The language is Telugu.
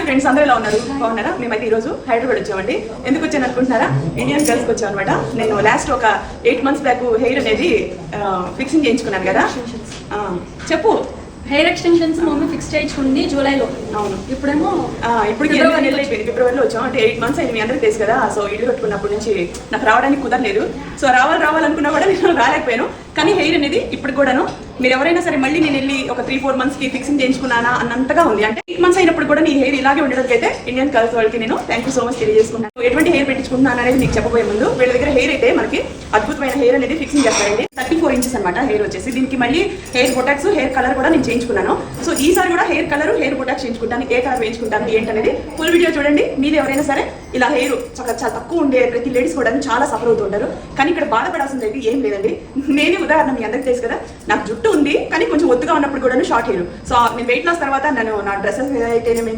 ఫ్రెండ్స్ అందరూ ఎలా ఉన్నారు? బాగున్నారా? మేమైతే ఈరోజు హైదరాబాద్ వచ్చామండి. ఎందుకు వచ్చాను అనుకుంటున్నారా? ఇండియన్ గర్ల్స్కి వచ్చాం అనమాట. నేను లాస్ట్ ఒక 8 months బ్యాక్ హెయిర్ అనేది ఫిక్సింగ్ చేయించుకున్నాను కదా. చెప్పు. హెయిర్ ఎక్స్టెన్షన్స్ మమ్మీ ఫిక్స్ చేయించుకుంది జూలైలో. అవును. ఇప్పుడేమో ఇప్పుడు ఫిబ్రవరిలో వచ్చాం. అంటే 8 months అయింది, మీ అందరికీ తెలుసు కదా. సో ఇల్లు కట్టుకున్నప్పటి నుంచి నాకు రావడానికి కుదరలేదు. సో రావాలనుకున్నా కూడా నేను రాలేకపోయాను. కానీ హెయిర్ అనేది ఇప్పుడు కూడాను మీరు ఎవరైనా సరే మళ్ళీ నేను వెళ్ళి ఒక 3-4 monthsకి ఫిక్సింగ్ చేయించుకున్నానా అన్నంతగా ఉంది. అంటే 8 months అయినప్పుడు కూడా నీ హెయిర్ ఇలాగే ఉండడానికైతే ఇండియన్ కల్చర్ వాళ్ళకి నేను థ్యాంక్ యూ సో మచ్ తెలియజేసుకున్నాను. ఎటువంటి హెయిర్ పెట్టించుకుంటున్నాను అనేది మీకు చెప్పబోయే ముందు, వీళ్ళ దగ్గర హెయిర్ అయితే మనకి అద్భుతమైన హెయిర్ అనేది ఫిక్సింగ్ చేస్తారండి. 34 inches అనమాట హెయిర్ వచ్చేసి. దీనికి మళ్ళీ హెయిర్ బొటాక్స్, హెయిర్ కలర్ కూడా నేను చేయించుకున్నాను. సో ఈసారి కూడా హెయిర్ కలర్, హెయిర్ బొటాక్స్ చేయించుకుంటాను. ఏ కలర్ వేయించుకుంటాను ఏంటనేది ఫుల్ వీడియో చూడండి. మీరు ఎవరైనా సరే ఇలా హెయిర్ చాలా తక్కువ ఉండే ప్రతి లేడీస్ కూడా చాలా సఫర్ అవుతుంటారు. కానీ ఇక్కడ బాధపడాల్సింది అయితే ఏం లేదండి. నేనే ఉదాహరణ, మీ అందరికీ తెలుసు కదా, నాకు జుట్టు ఉంది కానీ కొంచెం ఒత్తుగా ఉన్నప్పుడు కూడా షార్ట్ హెయిర్. సో నేను వెయిట్ లాస్ తర్వాత నా డ్రెస్సెస్ అయితేనేమి